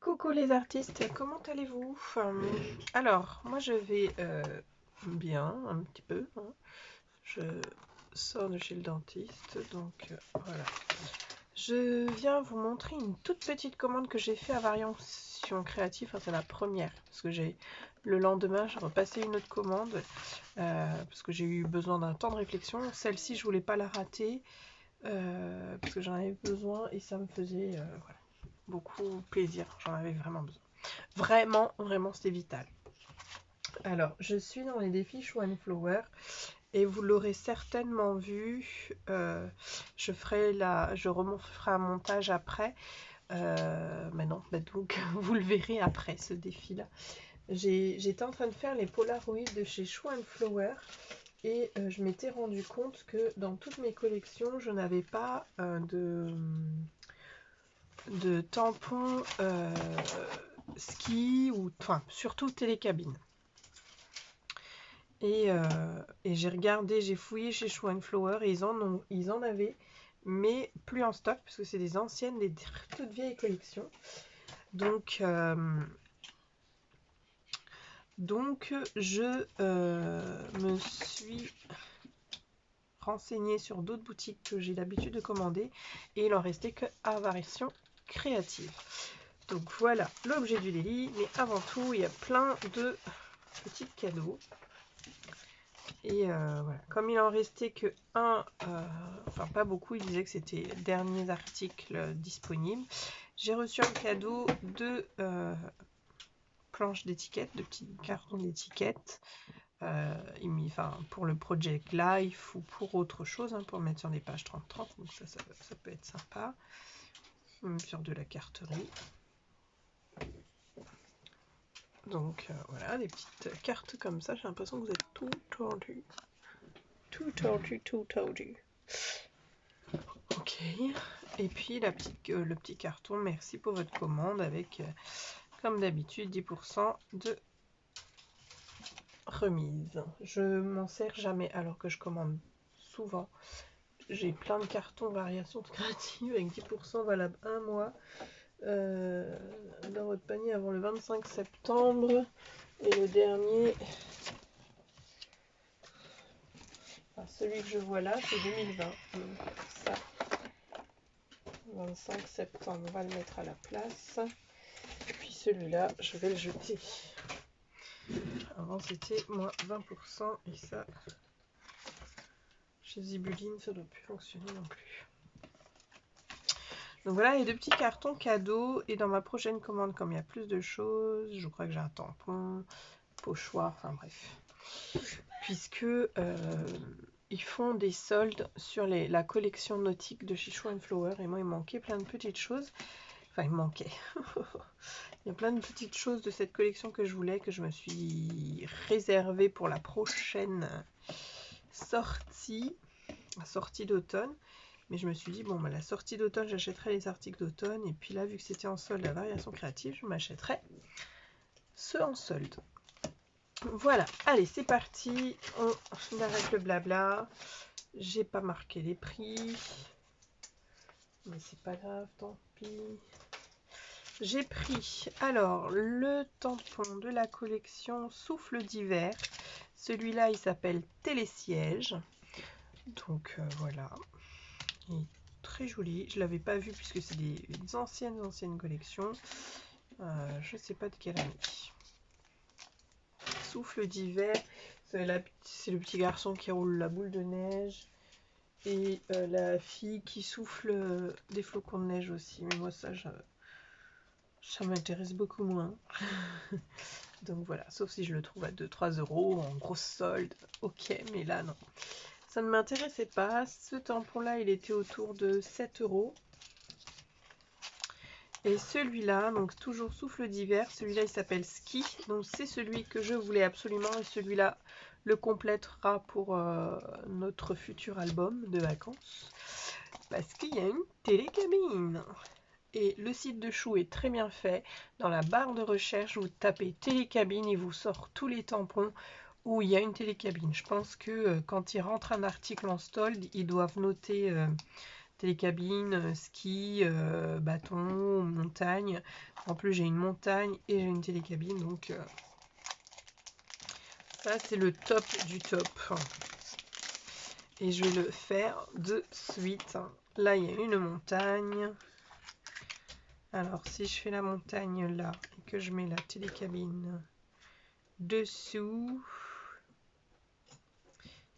Coucou les artistes, comment allez-vous? Alors, moi je vais bien, un petit peu, hein. Je sors de chez le dentiste, donc voilà. Je viens vous montrer une toute petite commande que j'ai fait à Variation Créative, enfin, c'est la première, parce que le lendemain j'ai repassé une autre commande, parce que j'ai eu besoin d'un temps de réflexion. Celle-ci je voulais pas la rater, parce que j'en avais besoin et ça me faisait voilà, beaucoup plaisir, j'en avais vraiment besoin. Vraiment, vraiment, c'était vital. Alors, je suis dans les défis Show and Flower et vous l'aurez certainement vu. Je ferai un montage après. Mais non, donc vous le verrez après ce défi-là. J'étais en train de faire les Polaroids de chez Show and Flower et je m'étais rendu compte que dans toutes mes collections, je n'avais pas de tampons ski ou enfin surtout télécabine. Et j'ai regardé, j'ai fouillé chez Show and Flower et ils en avaient, mais plus en stock parce que c'est des anciennes, des toutes vieilles collections. Donc je me suis renseignée sur d'autres boutiques que j'ai l'habitude de commander et il en restait que à Variation Créative. Donc voilà l'objet du délit, mais avant tout il y a plein de petits cadeaux. Et voilà, comme il en restait que un, enfin pas beaucoup, il disait que c'était les derniers articles disponibles. J'ai reçu un cadeau de planches d'étiquettes, de petits cartons d'étiquettes. Enfin, pour le Project Life ou pour autre chose, hein, pour mettre sur des pages 30-30, donc ça peut être sympa. Même sur de la carterie. Donc voilà, des petites cartes comme ça, j'ai l'impression que vous êtes tout tordu. Tout tordu, tout tordu. Ok, et puis le petit carton, merci pour votre commande avec, comme d'habitude, 10% de remise. Je m'en sers jamais alors que je commande souvent. J'ai plein de cartons variations créatives avec 10% valable un mois dans votre panier avant le 25 septembre. Et le dernier, enfin, celui que je vois là, c'est 2020. Donc ça, 25 septembre, on va le mettre à la place. Et puis celui-là, je vais le jeter. Avant c'était moins 20% et ça, chez Zibuline, ça ne doit plus fonctionner non plus. Donc voilà les deux petits cartons cadeaux. Et dans ma prochaine commande, comme il y a plus de choses, je crois que j'ai un tampon, pochoir, enfin bref. Puisque ils font des soldes sur la collection nautique de chez Show and Flower. Et moi, il manquait plein de petites choses. Enfin, il manquait. Il y a plein de petites choses de cette collection que je voulais, que je me suis réservée pour la prochaine sortie d'automne. Mais je me suis dit, bon, bah, la sortie d'automne, j'achèterai les articles d'automne. Et puis là, vu que c'était en solde à Variation Créative, je m'achèterai ceux en solde. Voilà, allez, c'est parti. On arrête le blabla. J'ai pas marqué les prix. Mais c'est pas grave, tant pis. J'ai pris alors le tampon de la collection Souffle d'hiver. Celui-là, il s'appelle Télésiège. Donc voilà. Il est très joli. Je l'avais pas vu puisque c'est des anciennes collections. Je sais pas de quelle année. Souffle d'hiver. C'est le petit garçon qui roule la boule de neige. Et la fille qui souffle des flocons de neige aussi. Mais moi, ça m'intéresse beaucoup moins. Donc voilà, sauf si je le trouve à 2-3 euros en grosse solde. Ok, mais là, non. Ça ne m'intéressait pas. Ce tampon-là, il était autour de 7 euros. Et celui-là, donc toujours souffle d'hiver, celui-là il s'appelle Ski. Donc c'est celui que je voulais absolument et celui-là le complétera pour notre futur album de vacances. Parce qu'il y a une télécabine. Et le site de Chou est très bien fait. Dans la barre de recherche, vous tapez télécabine, il vous sort tous les tampons où il y a une télécabine. Je pense que quand ils rentrent un article en stall, ils doivent noter télécabine, ski, bâton, montagne. En plus j'ai une montagne et j'ai une télécabine, donc ça c'est le top du top. Et je vais le faire de suite. Là il y a une montagne. Alors si je fais la montagne là et que je mets la télécabine dessous,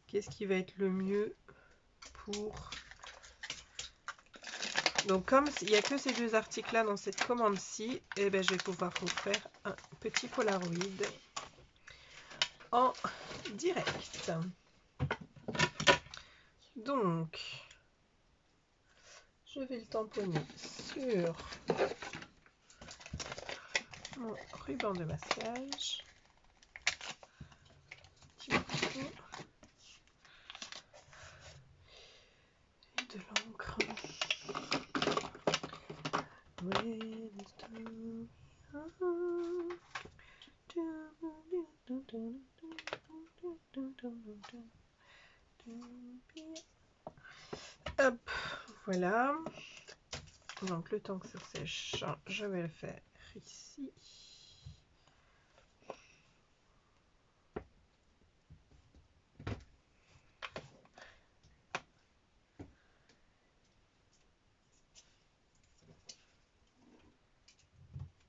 qu'est-ce qui va être le mieux pour... Donc comme il n'y a que ces deux articles là dans cette commande-ci, et ben, je vais pouvoir vous faire un petit Polaroid en direct. Donc, je vais le tamponner sur mon ruban de masquage. Petit morceau. Et de l'encre. Hop, voilà. Donc le temps que ça sèche, je vais le faire ici.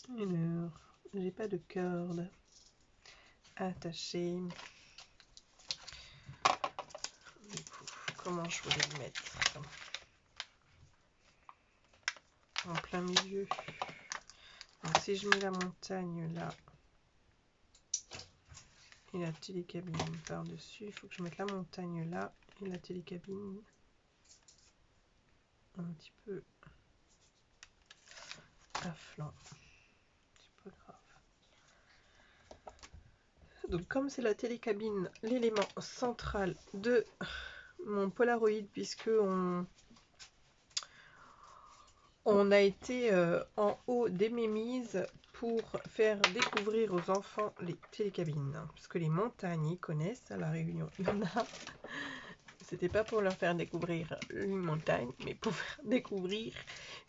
Alors, j'ai pas de corde attachée. Du coup, comment je voulais le mettre en plein milieu? Donc si je mets la montagne là et la télécabine par dessus, il faut que je mette la montagne là et la télécabine un petit peu à flanc. C'est pas grave. Donc comme c'est la télécabine l'élément central de mon Polaroid, puisque on a été en haut des mémises pour faire découvrir aux enfants les télécabines, parce que les montagnes ils connaissent, à la Réunion il y en a. C'était pas pour leur faire découvrir une montagne, mais pour faire découvrir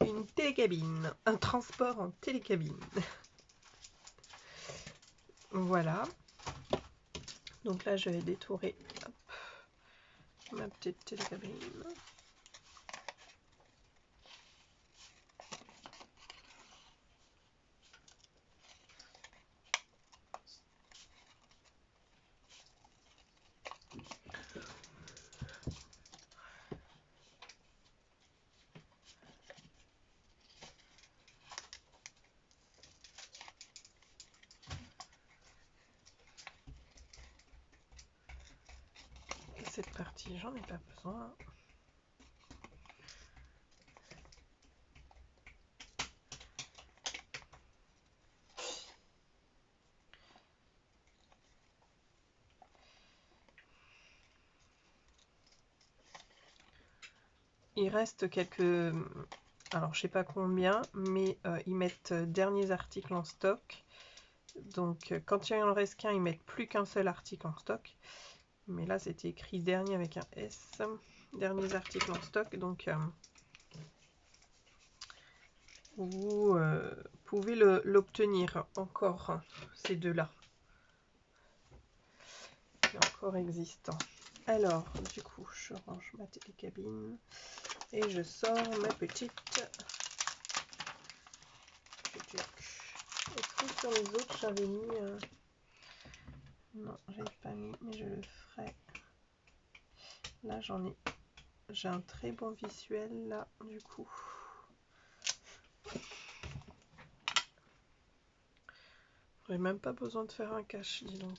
une télécabine, un transport en télécabine. Voilà. Donc là je vais détourer ma petite télécabine. Et cette partie, j'en ai pas besoin. Il reste quelques... Alors, je sais pas combien, mais ils mettent derniers articles en stock. Donc, quand il en reste qu'un, ils mettent plus qu'un seul article en stock. Mais là, c'était écrit dernier avec un S. Derniers articles en stock. Donc, vous pouvez l'obtenir encore, ces deux-là. Encore existant. Alors, du coup, je range ma télécabine et je sors ma petite... Est-ce que sur les autres, j'avais mis... Non, j'avais pas mis, mais je le ferai. Là, j'en ai... J'ai un très bon visuel, là, du coup. J'aurais même pas besoin de faire un cache, dis donc.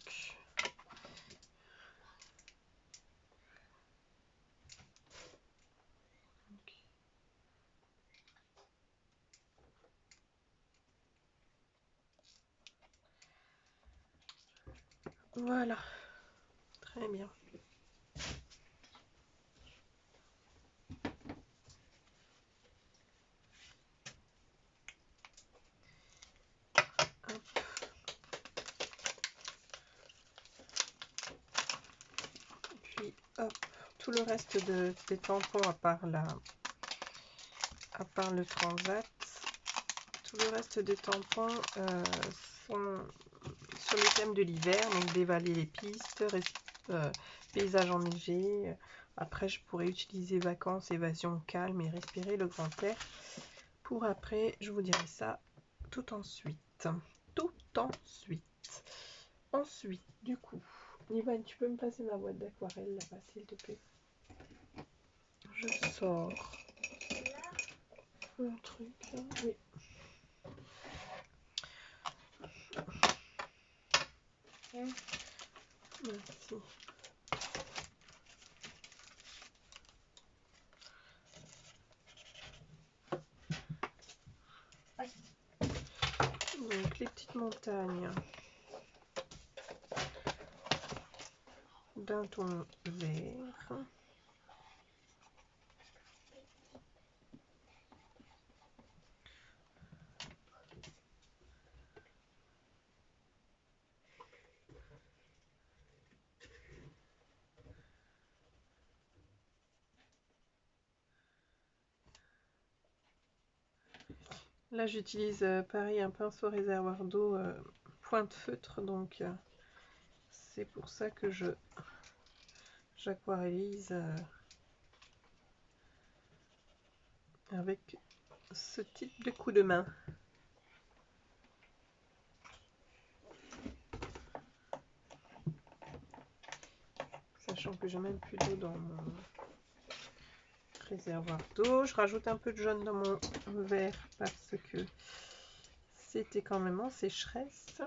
Voilà, très bien. Hop. Puis hop, tout le reste des tampons à part à part le Transat, tout le reste des tampons sont sur le thème de l'hiver, donc dévaler les pistes, paysage enneigé. Après, je pourrais utiliser vacances, évasion calme et respirer le grand air. Pour après, je vous dirai ça tout ensuite. Ensuite, du coup, Yvan, tu peux me passer ma boîte d'aquarelle là-bas, s'il te plaît. Je sors un truc. Oui. Merci. Donc les petites montagnes d'un ton vert. Là j'utilise pareil un pinceau réservoir d'eau pointe feutre, donc c'est pour ça que j'aquarellise avec ce type de coup de main. Sachant que j'ai même plus d'eau dans mon réservoir d'eau. Je rajoute un peu de jaune dans mon verre parce que c'était quand même en sécheresse.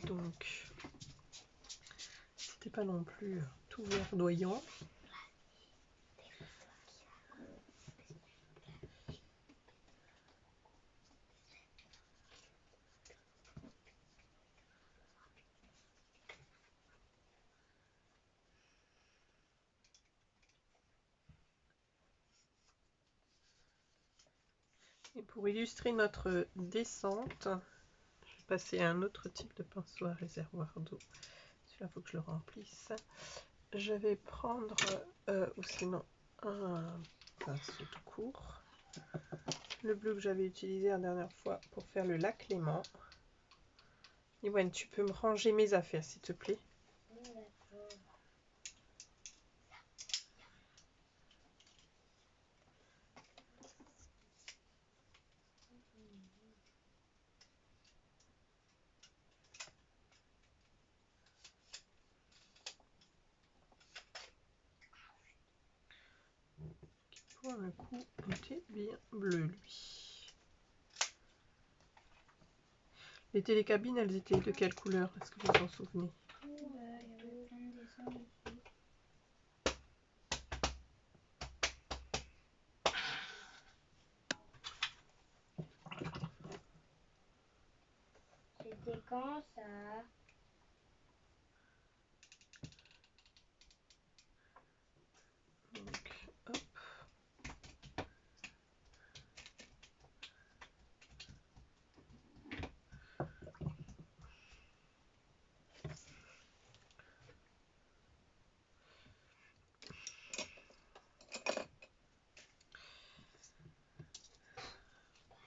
Donc, c'était pas non plus tout verdoyant. Et pour illustrer notre descente, je vais passer à un autre type de pinceau à réservoir d'eau. Celui-là, il faut que je le remplisse. Je vais prendre, ou sinon, un pinceau tout court. Le bleu que j'avais utilisé la dernière fois pour faire le lac Léman. Ywan, tu peux me ranger mes affaires, s'il te plaît? Pour le coup, il était bien bleu, lui. Les télécabines, elles étaient de quelle couleur? Est-ce que vous vous en souvenez? C'était quand ça? Donc, hop.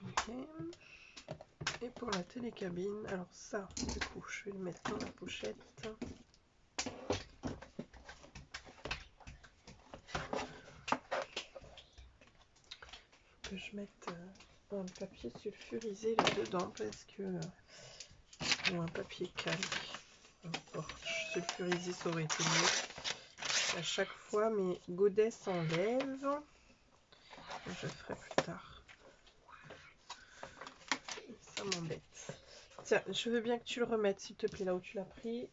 Okay. Et pour la télécabine, alors ça, du coup, je vais le mettre dans la pochette. Que je mette un papier sulfurisé là-dedans parce que ou un papier calque, n'importe, sulfurisé ça aurait été mieux. À chaque fois mes godets s'enlèvent, je ferai plus tard. Ça m'embête. Tiens, je veux bien que tu le remettes s'il te plaît là où tu l'as pris.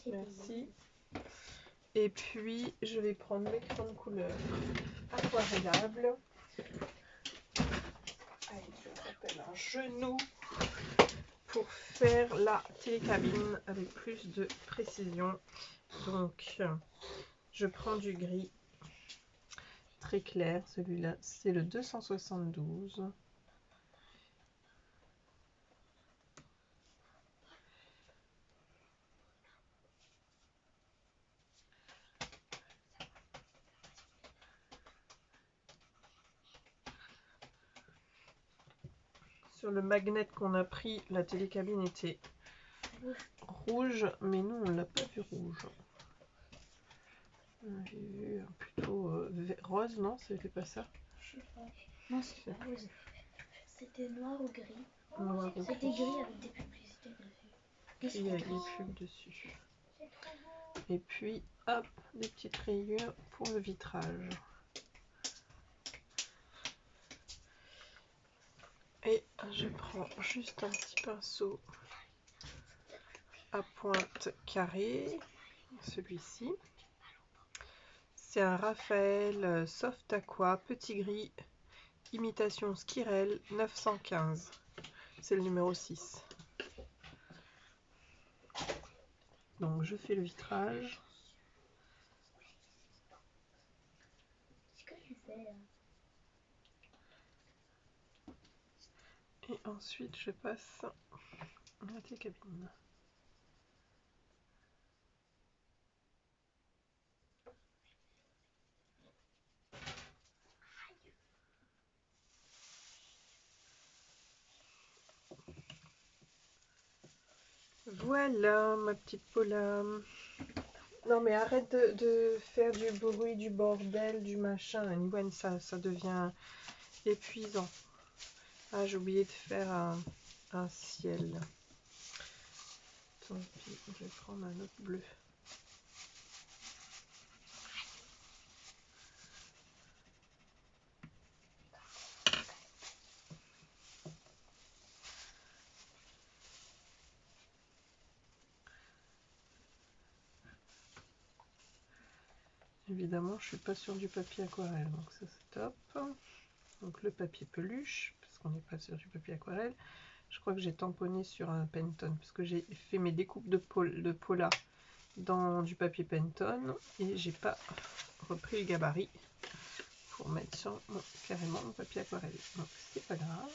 Merci. Et puis je vais prendre mes crayons de couleur aquarellables. Allez, je me rappelle un genou pour faire la télécabine avec plus de précision. Donc, je prends du gris très clair. Celui-là, c'est le 272. Sur le magnet qu'on a pris, la télécabine était rouge, mais nous on l'a pas vu rouge. J'ai vu plutôt rose, non? C'était pas ça? Je sais pas. Non, c'était pas rose. C'était noir ou gris. Noir ou C'était gris avec des publicités dessus. gris avec des pubs dessus. Et puis, hop, des petites rayures pour le vitrage. Et je prends juste un petit pinceau à pointe carrée, celui-ci. C'est un Raphaël Soft Aqua Petit Gris imitation Skirel 915. C'est le numéro 6. Donc je fais le vitrage. Qu'est-ce que tu fais là? Et ensuite je passe à la télécabine. Voilà ma petite Paula. Non mais arrête de faire du bruit, du bordel, du machin. Anyway, ça devient épuisant. Ah, j'ai oublié de faire un ciel. Tant pis, je vais prendre un autre bleu. Évidemment, je suis pas sur du papier aquarelle, donc ça c'est top. Donc le papier peluche, parce qu'on n'est pas sur du papier aquarelle. Je crois que j'ai tamponné sur un Penton, parce que j'ai fait mes découpes de Paula dans du papier Penton et j'ai pas repris le gabarit pour mettre sur carrément mon papier aquarelle. Donc c'est pas grave.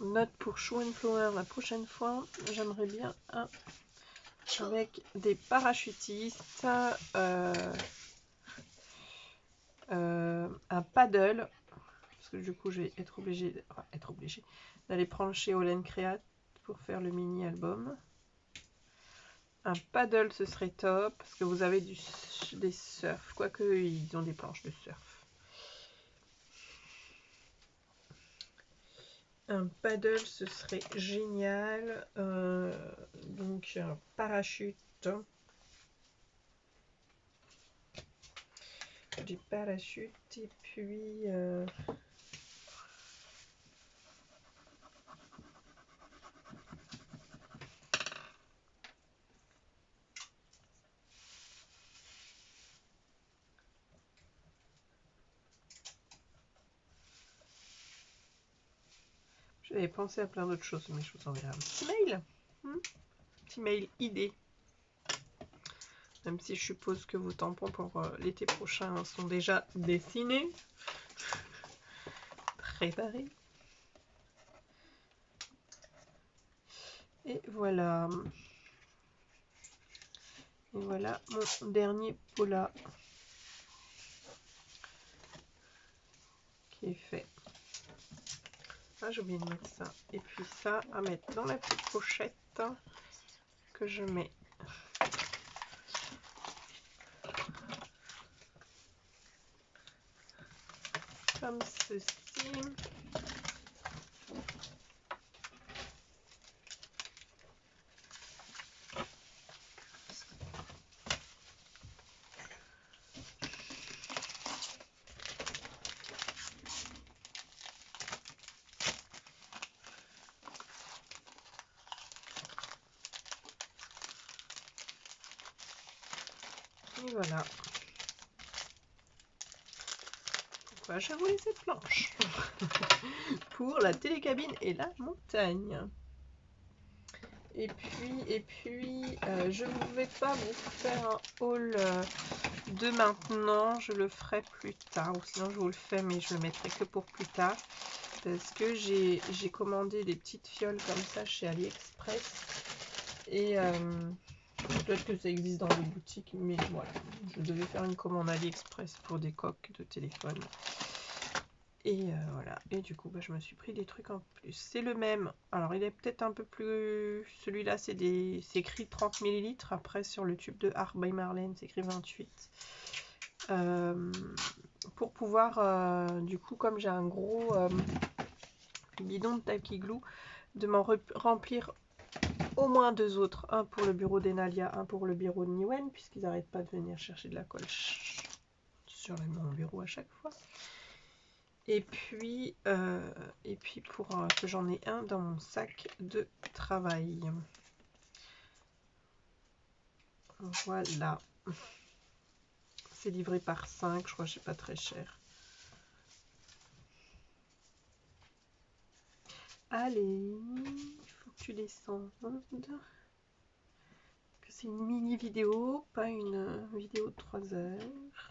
Note pour Show and Flower la prochaine fois, j'aimerais bien un avec des parachutistes, un paddle, parce que du coup je vais être obligée d'aller prendre chez Olen Create pour faire le mini album. Un paddle ce serait top, parce que vous avez des surf, quoique ils ont des planches de surf. Un paddle ce serait génial, donc un parachute, des parachutes et puis j'avais pensé à plein d'autres choses, mais je vous enverrai un petit mail. Petit mail idée. Même si je suppose que vos tampons pour l'été prochain sont déjà dessinés. Préparés. Et voilà. Et voilà mon dernier Paula qui est fait. Ah, j'ai oublié de mettre ça. Et puis ça à mettre dans la petite pochette que je mets comme ceci. Et voilà. Pourquoi j'ai roulé cette planche? Pour la télécabine et la montagne. Et puis je ne vais pas vous faire un haul de maintenant, je le ferai plus tard, ou sinon je vous le fais mais je le mettrai que pour plus tard, parce que j'ai commandé des petites fioles comme ça chez AliExpress et Peut-être que ça existe dans les boutiques, mais voilà. Je devais faire une commande AliExpress pour des coques de téléphone. Et voilà. Et du coup, bah, je me suis pris des trucs en plus. C'est le même. Alors, il est peut-être un peu plus... Celui-là, c'est écrit 30 ml. Après, sur le tube de Art by Marlène, c'est écrit 28. Pour pouvoir, du coup, comme j'ai un gros bidon de Tacky Glue, de m'en remplir au moins 2 autres. Un pour le bureau d'Enalia, un pour le bureau de Niwen, puisqu'ils n'arrêtent pas de venir chercher de la colle sur mon bureau à chaque fois. Et puis pour que j'en ai un dans mon sac de travail. Voilà. C'est livré par 5, je crois que c'est pas très cher. Allez, il faut que tu descendes. C'est une mini vidéo, pas une vidéo de 3 heures.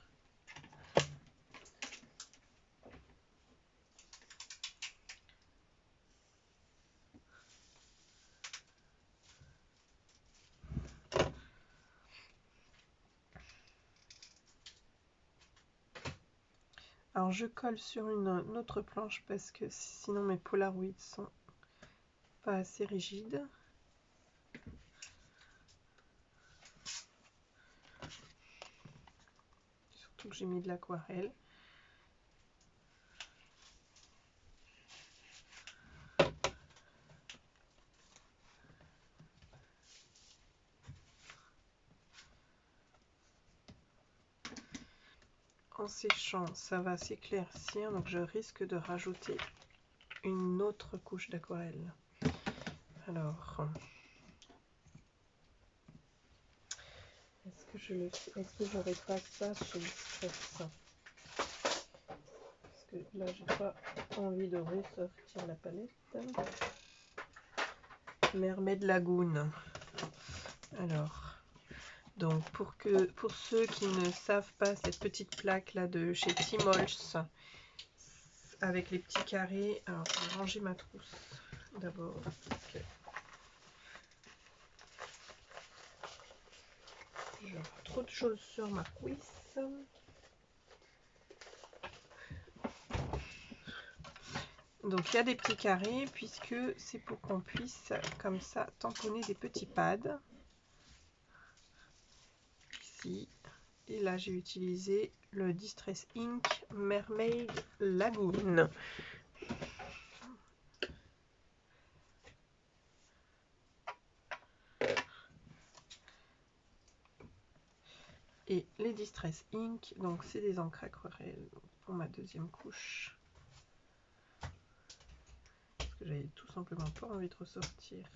Alors je colle sur une autre planche parce que sinon mes polaroids sont pas assez rigides. Surtout que j'ai mis de l'aquarelle. En séchant, ça va s'éclaircir, donc je risque de rajouter une autre couche d'aquarelle. Alors, est-ce que je le fais? Est-ce que j'aurais pas ça chez Distress? Parce que là, j'ai pas envie de ressortir la palette. Mermaid Lagoon. Alors, donc pour ceux qui ne savent pas, cette petite plaque là de chez Timols avec les petits carrés. Alors, je vais ranger ma trousse d'abord. Okay. J'ai trop de choses sur ma cuisse. Donc il y a des petits carrés puisque c'est pour qu'on puisse comme ça tamponner des petits pads. Ici. Et là j'ai utilisé le Distress Ink Mermaid Lagoon. Et les Distress Ink, donc c'est des encres aquarelles pour ma deuxième couche. Parce que j'avais tout simplement pas envie de ressortir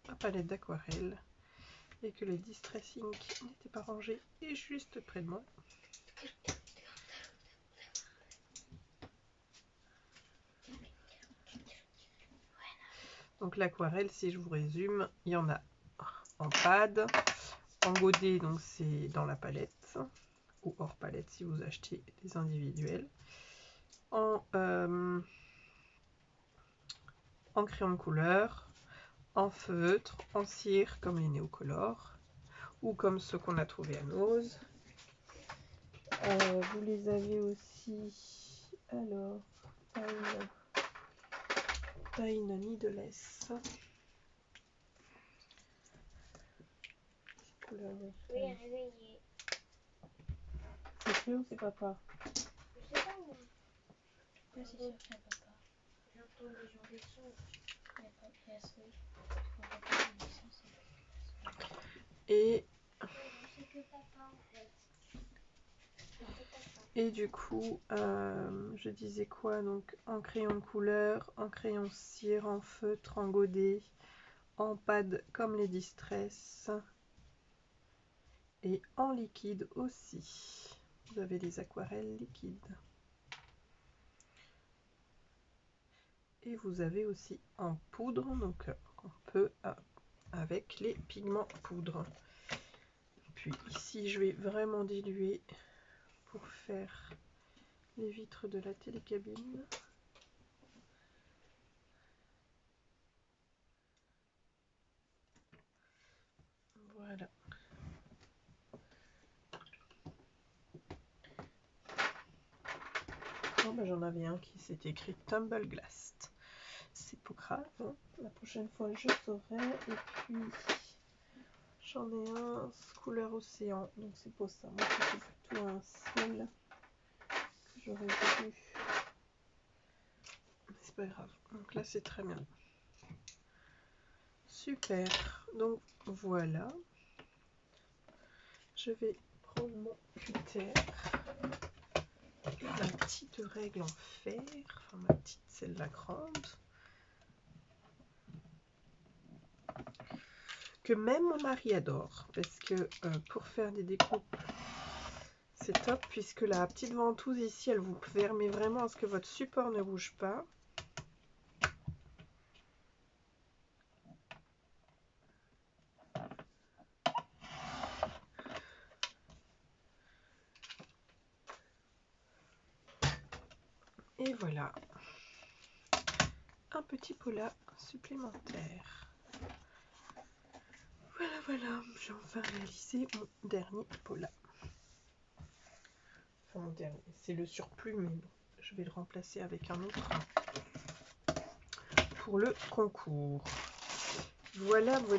ma palette d'aquarelle. Et que les Distress Ink n'étaient pas rangés et juste près de moi. Donc l'aquarelle, si je vous résume, il y en a en pad, en godet, donc c'est dans la palette, ou hors palette si vous achetez des individuels, en crayon de couleur, en feutre, en cire comme les néocolores, ou comme ceux qu'on a trouvé à Nose. Vous les avez aussi, alors, Pine Needleless. Oui, réveillé. C'est qui ou c'est papa? Je sais pas moi. Là, c'est sûr que c'est papa. J'entends des gens descendre. Il n'y a pas de place, oui. Et C'est que papa en fait. Et du coup, je disais quoi? Donc en crayon de couleur, en crayon cire, en feutre, en godet, en pad comme les Distress et en liquide aussi. Vous avez des aquarelles liquides. Et vous avez aussi en poudre, donc on peut avec les pigments poudre. Puis ici, je vais vraiment diluer pour faire les vitres de la télécabine. Voilà. bah, j'en avais un qui s'était écrit Tumble Glass. C'est pas grave, hein. La prochaine fois je saurai. Et puis j'en ai un couleur océan, donc c'est pour ça. Moi c'est plutôt un ciel que j'aurais voulu. Mais c'est pas grave. Donc là c'est très bien. Super. Donc voilà. Je vais prendre mon cutter et ma petite règle en fer. Enfin ma petite, celle-là grande. Que même mon mari adore, parce que pour faire des découpes c'est top, puisque la petite ventouse ici elle vous permet vraiment à ce que votre support ne bouge pas. Et voilà un petit pola supplémentaire. Voilà, j'ai enfin réalisé mon dernier pola. Enfin mon dernier, c'est le surplus, mais bon, je vais le remplacer avec un autre pour le concours. Voilà. Je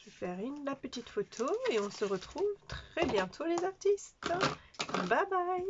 vais faire la petite photo et on se retrouve très bientôt les artistes. Bye bye.